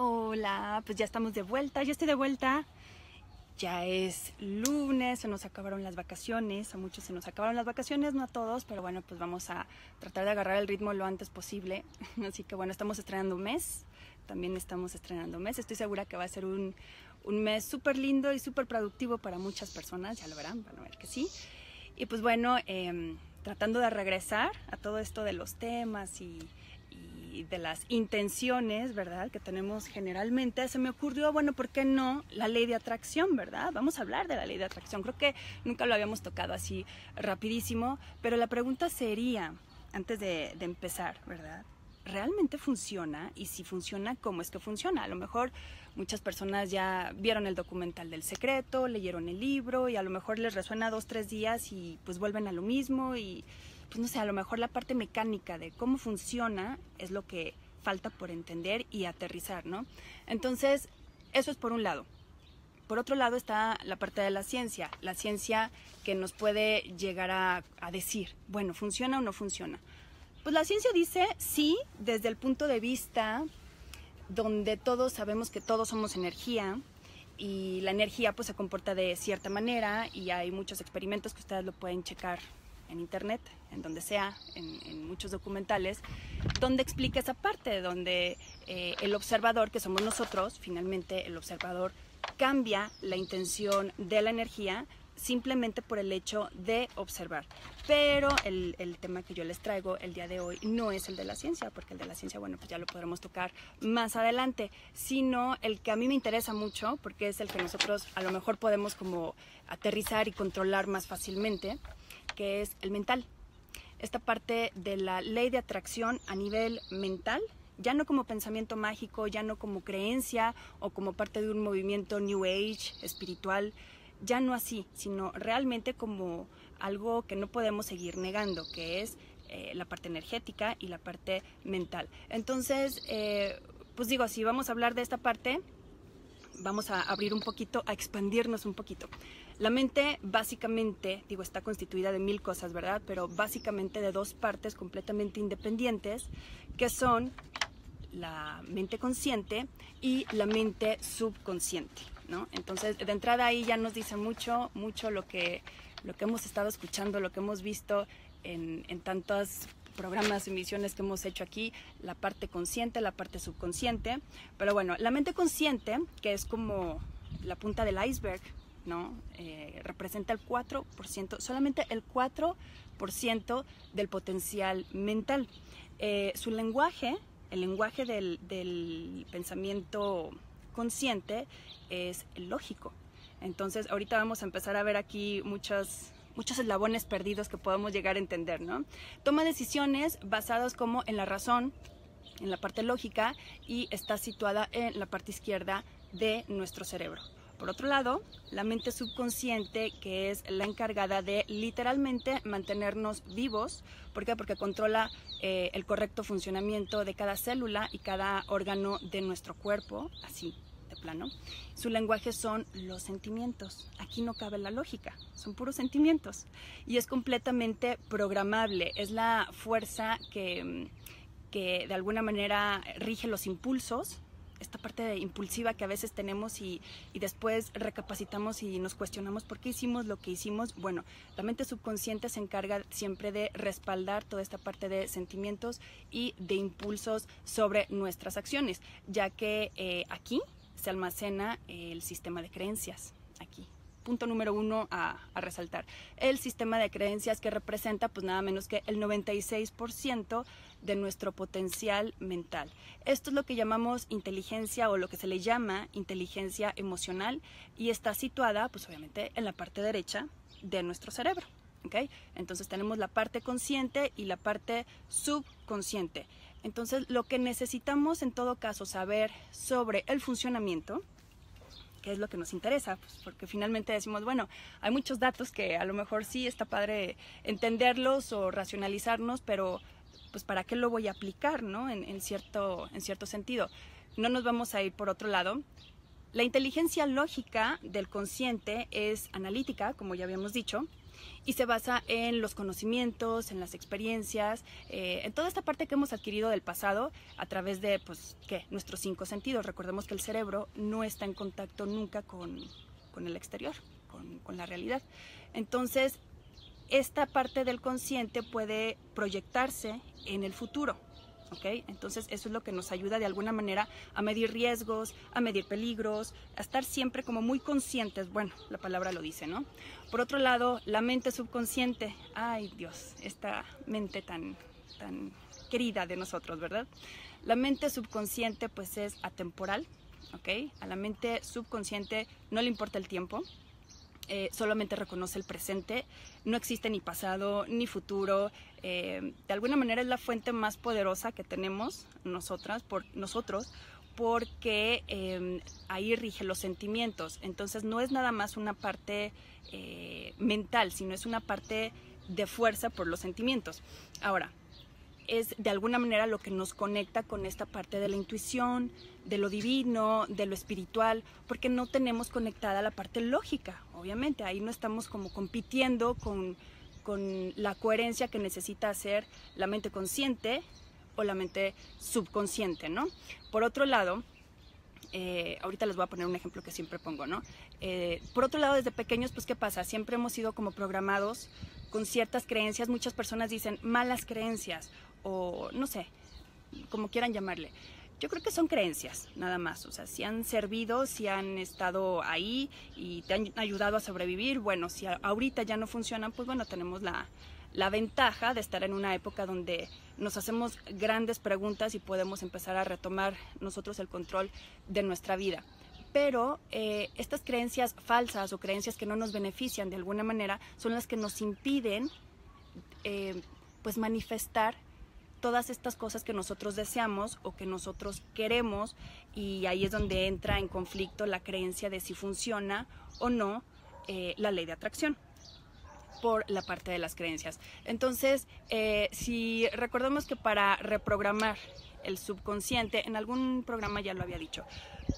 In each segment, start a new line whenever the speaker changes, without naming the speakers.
Hola, pues ya estamos de vuelta, ya estoy de vuelta. Ya es lunes, se nos acabaron las vacaciones, a muchos se nos acabaron las vacaciones, no a todos, pero bueno, pues vamos a tratar de agarrar el ritmo lo antes posible. Así que bueno, estamos estrenando un mes, también estamos estrenando un mes. Estoy segura que va a ser un mes súper lindo y súper productivo para muchas personas, ya lo verán, van a ver que sí. Y pues bueno, tratando de regresar a todo esto de los temas y de las intenciones, ¿verdad?, que tenemos generalmente, se me ocurrió, bueno, ¿por qué no la ley de atracción, verdad? Vamos a hablar de la ley de atracción. Creo que nunca lo habíamos tocado así rapidísimo, pero la pregunta sería, antes de empezar, ¿verdad?, ¿realmente funciona? Y si funciona, ¿cómo es que funciona? A lo mejor muchas personas ya vieron el documental del Secreto, leyeron el libro y a lo mejor les resuena 2 o 3 días y pues vuelven a lo mismo y pues no sé, a lo mejor la parte mecánica de cómo funciona es lo que falta por entender y aterrizar, ¿no? Entonces, eso es por un lado. Por otro lado está la parte de la ciencia que nos puede llegar a decir, bueno, ¿funciona o no funciona? Pues la ciencia dice sí, desde el punto de vista donde todos sabemos que todos somos energía y la energía pues se comporta de cierta manera y hay muchos experimentos que ustedes lo pueden checar en internet, en donde sea, en muchos documentales, donde explica esa parte, donde el observador, que somos nosotros, finalmente el observador cambia la intención de la energía simplemente por el hecho de observar. Pero el tema que yo les traigo el día de hoy no es el de la ciencia, porque el de la ciencia, bueno, pues ya lo podremos tocar más adelante, sino el que a mí me interesa mucho, porque es el que nosotros a lo mejor podemos como aterrizar y controlar más fácilmente, que es el mental. Esta parte de la ley de atracción a nivel mental, ya no como pensamiento mágico, ya no como creencia o como parte de un movimiento New Age, espiritual, ya no así, sino realmente como algo que no podemos seguir negando, que es la parte energética y la parte mental. Entonces, pues digo, si vamos a hablar de esta parte, vamos a abrir un poquito, a expandirnos un poquito. La mente básicamente, digo, está constituida de 1000 cosas, ¿verdad? Pero básicamente de 2 partes completamente independientes, que son la mente consciente y la mente subconsciente, ¿no? Entonces, de entrada ahí ya nos dice mucho lo que hemos estado escuchando, lo que hemos visto en tantos programas, emisiones que hemos hecho aquí, la parte consciente, la parte subconsciente. Pero bueno, la mente consciente, que es como la punta del iceberg, ¿no? Representa el 4%, solamente el 4% del potencial mental. Su lenguaje, el lenguaje del pensamiento consciente es lógico. Entonces, ahorita vamos a empezar a ver aquí muchos eslabones perdidos que podemos llegar a entender, ¿no? Toma decisiones basadas como en la razón, en la parte lógica, y está situada en la parte izquierda de nuestro cerebro. Por otro lado, la mente subconsciente, que es la encargada de literalmente mantenernos vivos. ¿Por qué? Porque controla el correcto funcionamiento de cada célula y cada órgano de nuestro cuerpo, así de plano. Su lenguaje son los sentimientos. Aquí no cabe la lógica, son puros sentimientos. Y es completamente programable. Es la fuerza que de alguna manera rige los impulsos, esta parte impulsiva que a veces tenemos y después recapacitamos y nos cuestionamos por qué hicimos lo que hicimos. Bueno, la mente subconsciente se encarga siempre de respaldar toda esta parte de sentimientos y de impulsos sobre nuestras acciones, ya que aquí se almacena el sistema de creencias, aquí. Punto número 1 a resaltar. El sistema de creencias, que representa pues nada menos que el 96% de nuestro potencial mental. Esto es lo que llamamos inteligencia, o lo que se le llama inteligencia emocional, y está situada pues obviamente en la parte derecha de nuestro cerebro. ¿Okay? Entonces tenemos la parte consciente y la parte subconsciente. Entonces lo que necesitamos en todo caso saber sobre el funcionamiento, que es lo que nos interesa, pues porque finalmente decimos, bueno, hay muchos datos que a lo mejor sí está padre entenderlos o racionalizarnos, pero pues ¿para qué lo voy a aplicar, ¿no? En cierto sentido. No nos vamos a ir por otro lado. La inteligencia lógica del consciente es analítica, como ya habíamos dicho, y se basa en los conocimientos, en las experiencias, en toda esta parte que hemos adquirido del pasado a través de, pues, ¿qué? Nuestros 5 sentidos. Recordemos que el cerebro no está en contacto nunca con el exterior, con la realidad. Entonces, esta parte del consciente puede proyectarse en el futuro. ¿Okay? Entonces eso es lo que nos ayuda de alguna manera a medir riesgos, a medir peligros, a estar siempre como muy conscientes. Bueno, la palabra lo dice, ¿no? Por otro lado, la mente subconsciente. Ay, Dios, esta mente tan querida de nosotros, ¿verdad? La mente subconsciente pues es atemporal, ¿ok? A la mente subconsciente no le importa el tiempo. Solamente reconoce el presente, no existe ni pasado ni futuro. De alguna manera es la fuente más poderosa que tenemos nosotros, porque ahí rige los sentimientos. Entonces no es nada más una parte mental, sino es una parte de fuerza por los sentimientos. Ahora, es de alguna manera lo que nos conecta con esta parte de la intuición, de lo divino, de lo espiritual, porque no tenemos conectada la parte lógica, obviamente. Ahí no estamos como compitiendo con la coherencia que necesita hacer la mente consciente o la mente subconsciente, ¿no? Por otro lado, ahorita les voy a poner un ejemplo que siempre pongo, ¿no? Por otro lado, desde pequeños, pues, ¿qué pasa? Siempre hemos sido como programados con ciertas creencias. Muchas personas dicen malas creencias o no sé, como quieran llamarle. Yo creo que son creencias, nada más. O sea, si han servido, si han estado ahí y te han ayudado a sobrevivir, bueno, si ahorita ya no funcionan, pues bueno, tenemos la ventaja de estar en una época donde nos hacemos grandes preguntas y podemos empezar a retomar nosotros el control de nuestra vida. Pero estas creencias falsas o creencias que no nos benefician de alguna manera son las que nos impiden pues manifestar todas estas cosas que nosotros deseamos o que nosotros queremos, y ahí es donde entra en conflicto la creencia de si funciona o no la ley de atracción por la parte de las creencias. Entonces, si recordamos que para reprogramar el subconsciente, en algún programa ya lo había dicho,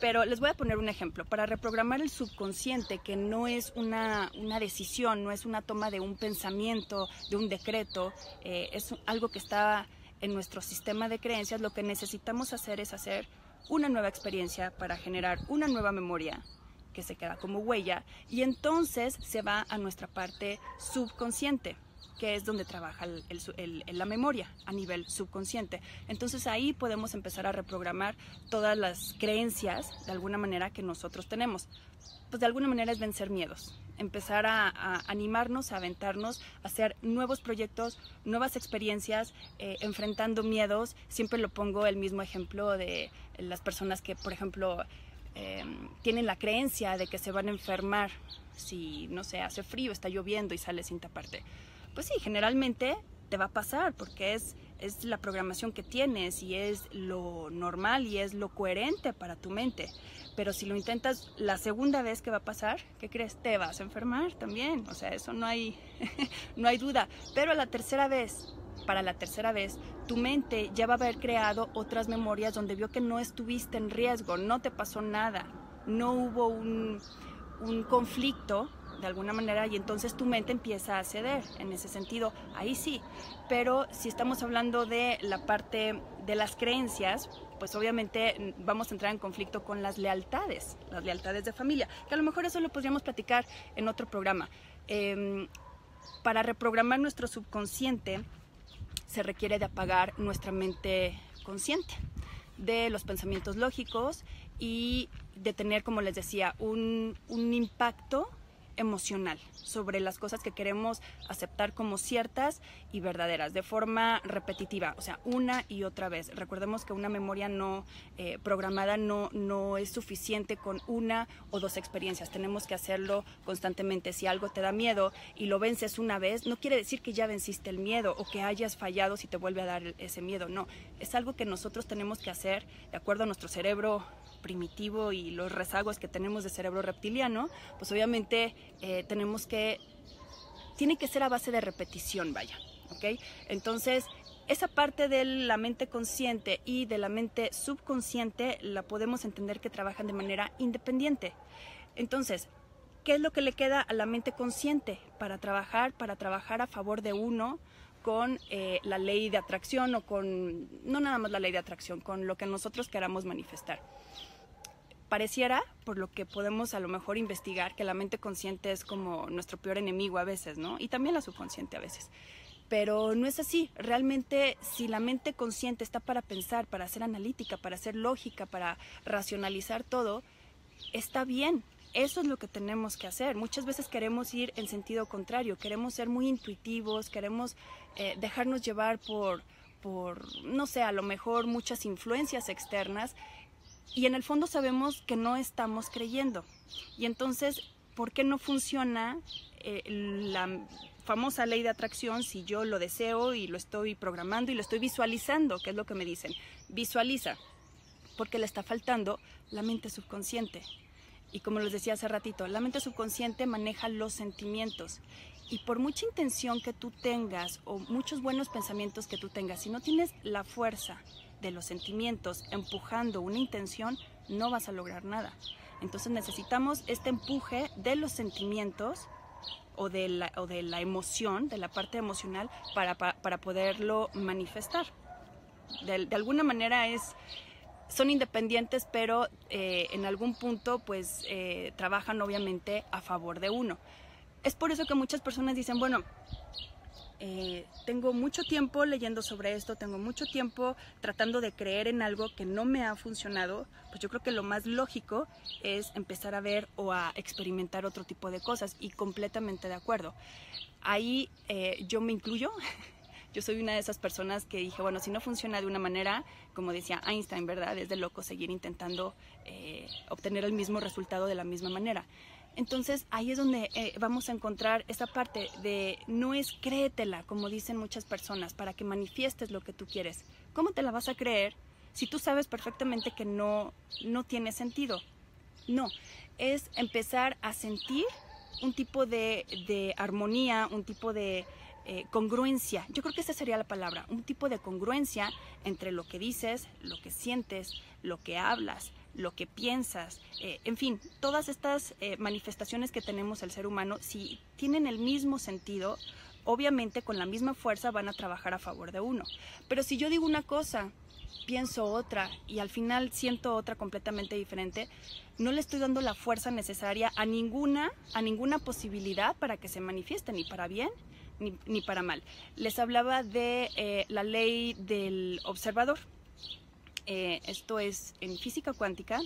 pero les voy a poner un ejemplo. Para reprogramar el subconsciente, que no es una decisión, no es una toma de un pensamiento, de un decreto, es algo que está en nuestro sistema de creencias, lo que necesitamos hacer es hacer una nueva experiencia para generar una nueva memoria que se queda como huella, y entonces se va a nuestra parte subconsciente, que es donde trabaja la memoria a nivel subconsciente. Entonces ahí podemos empezar a reprogramar todas las creencias de alguna manera que nosotros tenemos. Pues de alguna manera es vencer miedos, empezar a animarnos, a aventarnos, a hacer nuevos proyectos, nuevas experiencias, enfrentando miedos. Siempre lo pongo el mismo ejemplo de las personas que, por ejemplo, tienen la creencia de que se van a enfermar si, no sé, hace frío, está lloviendo y sale sin taparte. Pues sí, generalmente te va a pasar porque es la programación que tienes y es lo normal y es lo coherente para tu mente. Pero si lo intentas la segunda vez que va a pasar, ¿qué crees? Te vas a enfermar también. O sea, eso no hay, no hay duda. Pero para la tercera vez, tu mente ya va a haber creado otras memorias donde vio que no estuviste en riesgo, no te pasó nada, no hubo un conflicto de alguna manera, y entonces tu mente empieza a ceder en ese sentido. Ahí sí, pero si estamos hablando de la parte de las creencias, pues obviamente vamos a entrar en conflicto con las lealtades de familia, que a lo mejor eso lo podríamos platicar en otro programa. Para reprogramar nuestro subconsciente se requiere de apagar nuestra mente consciente de los pensamientos lógicos y de tener, como les decía, un impacto emocional sobre las cosas que queremos aceptar como ciertas y verdaderas, de forma repetitiva, o sea, una y otra vez. Recordemos que una memoria no programada no es suficiente con una o dos experiencias, tenemos que hacerlo constantemente. Si algo te da miedo y lo vences una vez, no quiere decir que ya venciste el miedo o que hayas fallado si te vuelve a dar ese miedo, no, es algo que nosotros tenemos que hacer de acuerdo a nuestro cerebro primitivo y los rezagos que tenemos de cerebro reptiliano. Pues obviamente tiene que ser a base de repetición, vaya, ¿ok? Entonces, esa parte de la mente consciente y de la mente subconsciente la podemos entender que trabajan de manera independiente. Entonces, ¿qué es lo que le queda a la mente consciente para trabajar a favor de uno con la ley de atracción o con, no nada más la ley de atracción, con lo que nosotros queramos manifestar? Pareciera, por lo que podemos a lo mejor investigar, que la mente consciente es como nuestro peor enemigo a veces, ¿no? Y también la subconsciente a veces. Pero no es así. Realmente, si la mente consciente está para pensar, para ser analítica, para ser lógica, para racionalizar todo, está bien. Eso es lo que tenemos que hacer. Muchas veces queremos ir en sentido contrario, queremos ser muy intuitivos, queremos dejarnos llevar por, no sé, a lo mejor muchas influencias externas, y en el fondo sabemos que no estamos creyendo. Y entonces, ¿por qué no funciona la famosa ley de atracción si yo lo deseo y lo estoy programando y lo estoy visualizando? Que es lo que me dicen. Visualiza, porque le está faltando la mente subconsciente. Y como les decía hace ratito, la mente subconsciente maneja los sentimientos. Y por mucha intención que tú tengas o muchos buenos pensamientos que tú tengas, si no tienes la fuerza de los sentimientos empujando una intención, no vas a lograr nada. Entonces necesitamos este empuje de los sentimientos o de la emoción, de la parte emocional, para poderlo manifestar. De alguna manera son independientes, pero en algún punto pues trabajan obviamente a favor de uno. Es por eso que muchas personas dicen, bueno, tengo mucho tiempo leyendo sobre esto, tengo mucho tiempo tratando de creer en algo que no me ha funcionado. Pues yo creo que lo más lógico es empezar a ver o a experimentar otro tipo de cosas, y completamente de acuerdo. Ahí yo me incluyo. Yo soy una de esas personas que dije, bueno, si no funciona de una manera, como decía Einstein, ¿verdad? Es de loco seguir intentando obtener el mismo resultado de la misma manera. Entonces ahí es donde vamos a encontrar esa parte de no es créetela, como dicen muchas personas, para que manifiestes lo que tú quieres. ¿Cómo te la vas a creer si tú sabes perfectamente que no tiene sentido? No, es empezar a sentir un tipo de armonía, un tipo de congruencia. Yo creo que esa sería la palabra, un tipo de congruencia entre lo que dices, lo que sientes, lo que hablas, lo que piensas, en fin, todas estas manifestaciones que tenemos el ser humano, si tienen el mismo sentido, obviamente con la misma fuerza van a trabajar a favor de uno. Pero si yo digo una cosa, pienso otra y al final siento otra completamente diferente, no le estoy dando la fuerza necesaria a ninguna posibilidad para que se manifieste, ni para bien ni para mal. Les hablaba de la ley del observador. Esto es en física cuántica.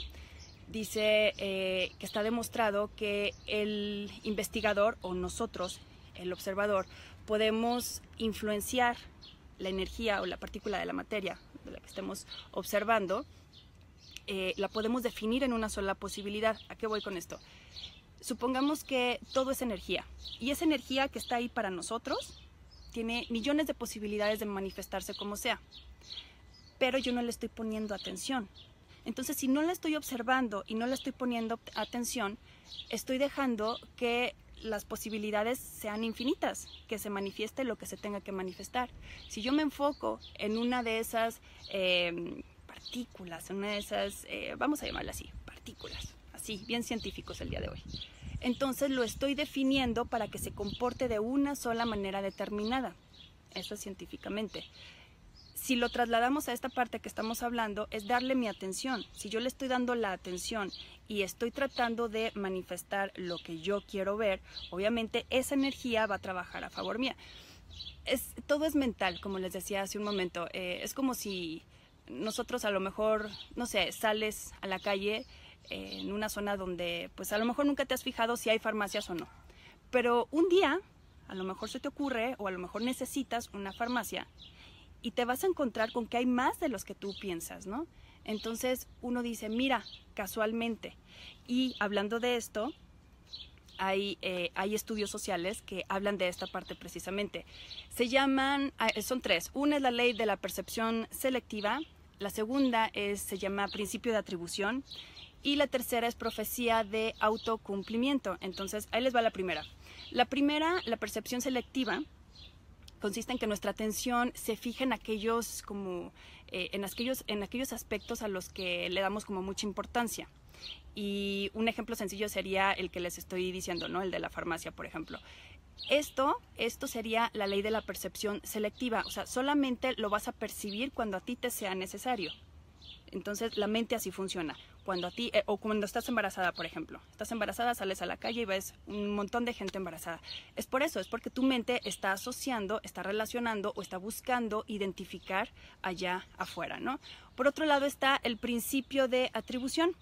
Dice que está demostrado que el investigador o nosotros, el observador, podemos influenciar la energía o la partícula de la materia de la que estemos observando, la podemos definir en una sola posibilidad. ¿A qué voy con esto? Supongamos que todo es energía, y esa energía que está ahí para nosotros tiene millones de posibilidades de manifestarse como sea, pero yo no le estoy poniendo atención. Entonces, si no la estoy observando y no le estoy poniendo atención, estoy dejando que las posibilidades sean infinitas, que se manifieste lo que se tenga que manifestar. Si yo me enfoco en una de esas partículas, en una de esas, vamos a llamarla así, partículas, así, bien científicos el día de hoy, entonces lo estoy definiendo para que se comporte de una sola manera determinada. Eso es científicamente. Si lo trasladamos a esta parte que estamos hablando, es darle mi atención. Si yo le estoy dando la atención y estoy tratando de manifestar lo que yo quiero ver, obviamente esa energía va a trabajar a favor mía. Todo es mental, como les decía hace un momento. Es como si nosotros a lo mejor, no sé, sales a la calle en una zona donde pues a lo mejor nunca te has fijado si hay farmacias o no. Pero un día a lo mejor se te ocurre o a lo mejor necesitas una farmacia y te vas a encontrar con que hay más de los que tú piensas, ¿no? Entonces uno dice, mira, casualmente. Y hablando de esto, hay estudios sociales que hablan de esta parte precisamente. Son tres. Una es la ley de la percepción selectiva, la segunda se llama principio de atribución y la tercera es profecía de autocumplimiento. Entonces, ahí les va la primera. La primera, la percepción selectiva, consiste en que nuestra atención se fija en aquellos aspectos a los que le damos como mucha importancia. Y un ejemplo sencillo sería el que les estoy diciendo, ¿no? El de la farmacia, por ejemplo. Esto sería la ley de la percepción selectiva, o sea, solamente lo vas a percibir cuando a ti te sea necesario. Entonces la mente así funciona. Cuando a ti, o cuando estás embarazada, por ejemplo, estás embarazada, sales a la calle y ves un montón de gente embarazada. Es por eso, es porque tu mente está asociando, está relacionando o está buscando identificar allá afuera, ¿no? Por otro lado está el principio de atribución.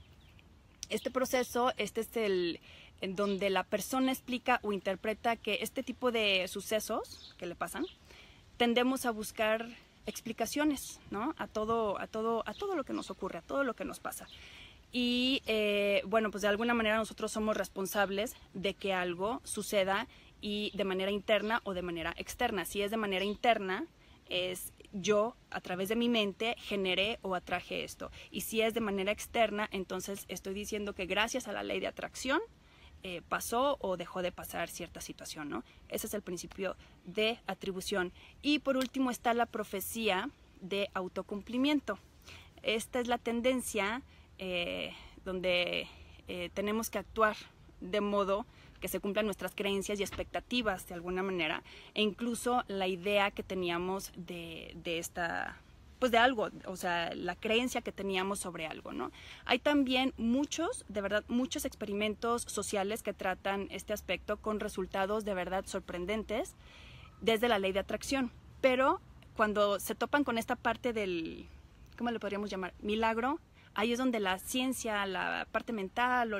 Este proceso, este es el en donde la persona explica o interpreta que este tipo de sucesos que le pasan, tendemos a buscar explicaciones, ¿no? A todo lo que nos ocurre, a todo lo que nos pasa. Y bueno, pues de alguna manera nosotros somos responsables de que algo suceda y de manera interna o de manera externa. Si es de manera interna, es yo a través de mi mente generé o atraje esto. Y si es de manera externa, entonces estoy diciendo que gracias a la ley de atracción pasó o dejó de pasar cierta situación, ¿no? Ese es el principio de atribución. Y por último está la profecía de autocumplimiento. Esta es la tendencia donde tenemos que actuar de modo que se cumplan nuestras creencias y expectativas de alguna manera, e incluso la idea que teníamos de esta, pues de algo, o sea, la creencia que teníamos sobre algo, ¿no? Hay también muchos, de verdad, muchos experimentos sociales que tratan este aspecto con resultados de verdad sorprendentes desde la ley de atracción, pero cuando se topan con esta parte del, ¿cómo le podríamos llamar? Milagro. Ahí es donde la ciencia, la parte mental o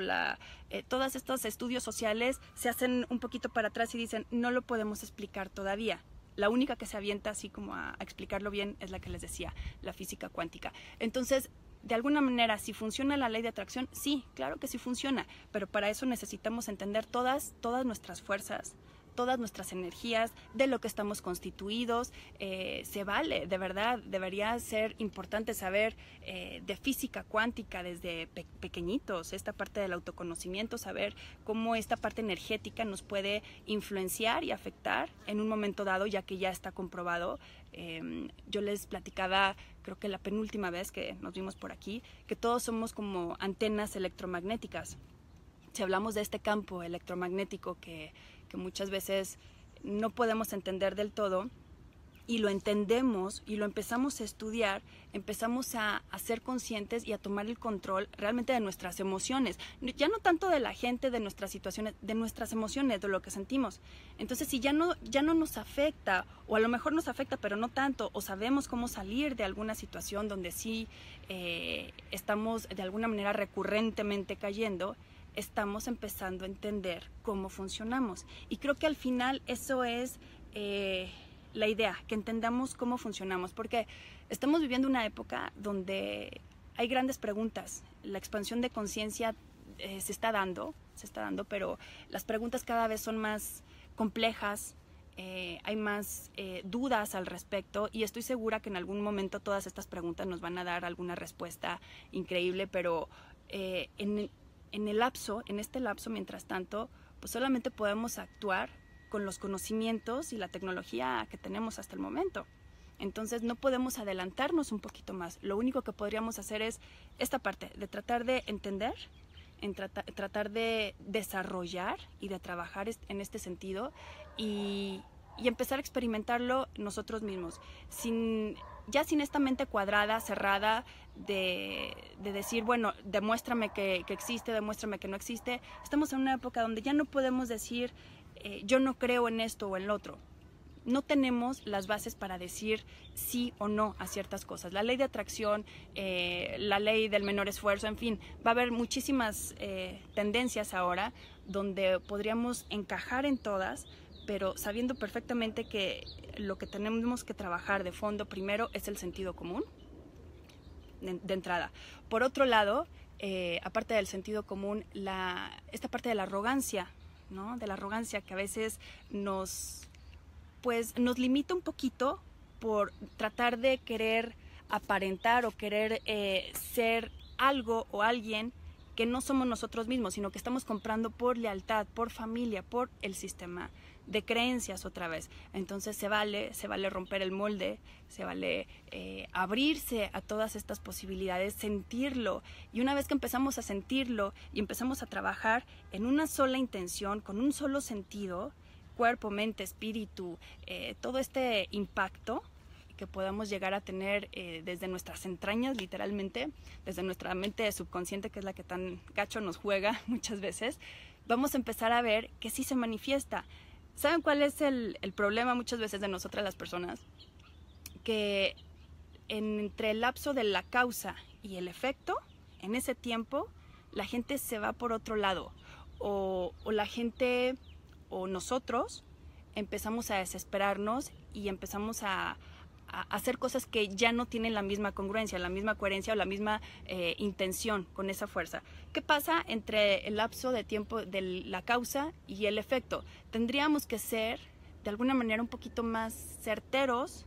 todos estos estudios sociales se hacen un poquito para atrás y dicen, no lo podemos explicar todavía. La única que se avienta así como a explicarlo bien es la que les decía, la física cuántica. Entonces, de alguna manera, si funciona la ley de atracción, sí, claro que sí funciona, pero para eso necesitamos entender todas nuestras fuerzas, todas nuestras energías, de lo que estamos constituidos. Se vale, de verdad, debería ser importante saber de física cuántica desde pequeñitos, esta parte del autoconocimiento, saber cómo esta parte energética nos puede influenciar y afectar en un momento dado, ya que ya está comprobado. Yo les platicaba, creo que la penúltima vez que nos vimos por aquí, que todos somos como antenas electromagnéticas. Si hablamos de este campo electromagnético que muchas veces no podemos entender del todo, y lo entendemos y lo empezamos a estudiar, empezamos a ser conscientes y a tomar el control realmente de nuestras emociones, ya no tanto de la gente, de nuestras situaciones, de nuestras emociones, de lo que sentimos. Entonces, si ya no nos afecta, o a lo mejor nos afecta pero no tanto, o sabemos cómo salir de alguna situación donde sí estamos de alguna manera recurrentemente cayendo, estamos empezando a entender cómo funcionamos. Y creo que al final eso es la idea, que entendamos cómo funcionamos, porque estamos viviendo una época donde hay grandes preguntas. La expansión de conciencia se está dando, pero las preguntas cada vez son más complejas, hay más dudas al respecto, y estoy segura que en algún momento todas estas preguntas nos van a dar alguna respuesta increíble, pero en este lapso, mientras tanto, pues solamente podemos actuar con los conocimientos y la tecnología que tenemos hasta el momento. Entonces no podemos adelantarnos un poquito más. Lo único que podríamos hacer es esta parte de tratar de entender, tratar de desarrollar y de trabajar en este sentido y empezar a experimentarlo nosotros mismos, sin esta mente cuadrada, cerrada, de decir, bueno, demuéstrame que existe, demuéstrame que no existe. Estamos en una época donde ya no podemos decir, yo no creo en esto o en lo otro. No tenemos las bases para decir sí o no a ciertas cosas. La ley de atracción, la ley del menor esfuerzo, en fin, va a haber muchísimas tendencias ahora donde podríamos encajar en todas, pero sabiendo perfectamente que lo que tenemos que trabajar de fondo primero es el sentido común, de entrada. Por otro lado, aparte del sentido común, esta parte de la arrogancia, ¿no? De la arrogancia que a veces nos limita un poquito por tratar de querer aparentar o querer ser algo o alguien que no somos nosotros mismos, sino que estamos comprando por lealtad, por familia, por el sistema de creencias otra vez. Entonces se vale romper el molde, se vale abrirse a todas estas posibilidades, sentirlo. Y una vez que empezamos a sentirlo y empezamos a trabajar en una sola intención, con un solo sentido, cuerpo, mente, espíritu, todo este impacto que podamos llegar a tener desde nuestras entrañas, literalmente, desde nuestra mente subconsciente, que es la que tan gacho nos juega muchas veces, vamos a empezar a ver que sí se manifiesta. ¿Saben cuál es el problema muchas veces de nosotras las personas? Que entre el lapso de la causa y el efecto, en ese tiempo, la gente se va por otro lado, o la gente o nosotros empezamos a desesperarnos y empezamos a hacer cosas que ya no tienen la misma congruencia, la misma coherencia o la misma intención con esa fuerza. ¿Qué pasa entre el lapso de tiempo de la causa y el efecto? Tendríamos que ser de alguna manera un poquito más certeros,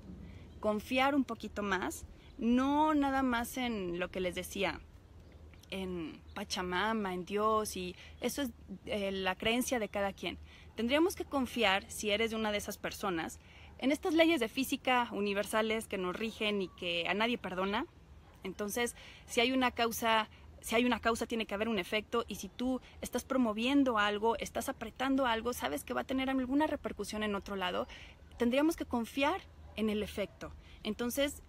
confiar un poquito más, no nada más en lo que les decía, en Pachamama, en Dios, y eso es la creencia de cada quien. Tendríamos que confiar, si eres de una de esas personas, en estas leyes de física universales que nos rigen y que a nadie perdona. Entonces, si hay una causa tiene que haber un efecto, y si tú estás promoviendo algo, estás apretando algo, sabes que va a tener alguna repercusión en otro lado. Tendríamos que confiar en el efecto. Entonces,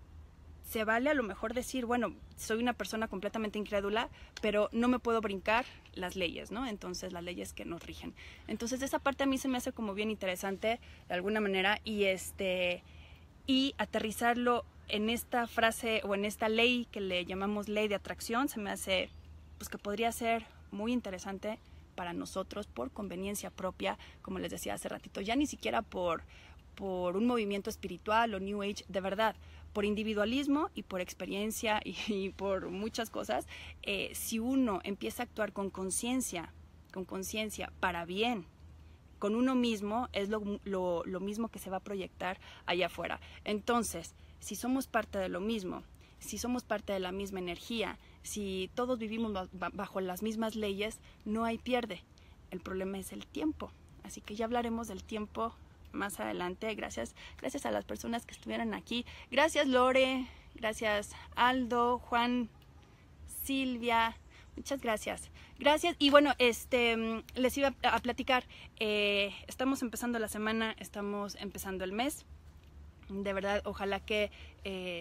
se vale a lo mejor decir, bueno, soy una persona completamente incrédula, pero no me puedo brincar las leyes, ¿no? Entonces, las leyes que nos rigen. Entonces, esa parte a mí se me hace como bien interesante, de alguna manera, y aterrizarlo en esta frase o en esta ley que le llamamos ley de atracción, se me hace, pues, que podría ser muy interesante para nosotros por conveniencia propia, como les decía hace ratito, ya ni siquiera por un movimiento espiritual o New Age, de verdad, por individualismo y por experiencia y por muchas cosas. Si uno empieza a actuar con conciencia para bien, con uno mismo, es lo mismo que se va a proyectar allá afuera. Entonces, si somos parte de lo mismo, si somos parte de la misma energía, si todos vivimos bajo las mismas leyes, no hay pierde. El problema es el tiempo. Así que ya hablaremos del tiempo más adelante. Gracias a las personas que estuvieron aquí. Gracias Lore, gracias Aldo, Juan, Silvia, muchas gracias. Gracias. Y bueno, les iba a platicar, estamos empezando la semana, estamos empezando el mes. De verdad, ojalá que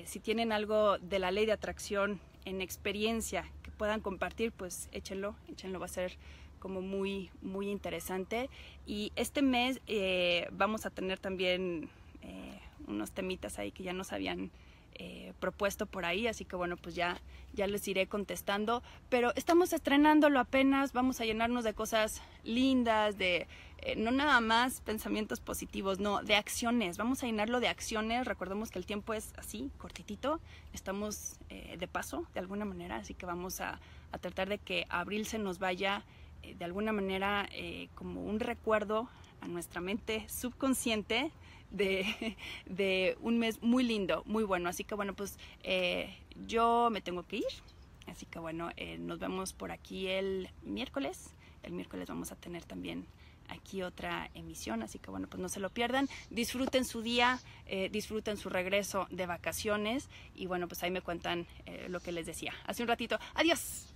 si tienen algo de la ley de atracción en experiencia que puedan compartir, pues échenlo, va a ser como muy, muy interesante. Y este mes vamos a tener también unos temitas ahí que ya nos habían propuesto por ahí, así que bueno, pues ya les iré contestando, pero estamos estrenándolo apenas, vamos a llenarnos de cosas lindas, de no nada más pensamientos positivos, no, de acciones, vamos a llenarlo de acciones. Recordemos que el tiempo es así, cortitito, estamos de paso de alguna manera, así que vamos a tratar de que abril se nos vaya de alguna manera como un recuerdo a nuestra mente subconsciente de un mes muy lindo, muy bueno. Así que bueno, pues yo me tengo que ir, así que bueno, nos vemos por aquí el miércoles. El miércoles vamos a tener también aquí otra emisión, así que bueno, pues no se lo pierdan, disfruten su día, disfruten su regreso de vacaciones, y bueno, pues ahí me cuentan lo que les decía hace un ratito. Adiós.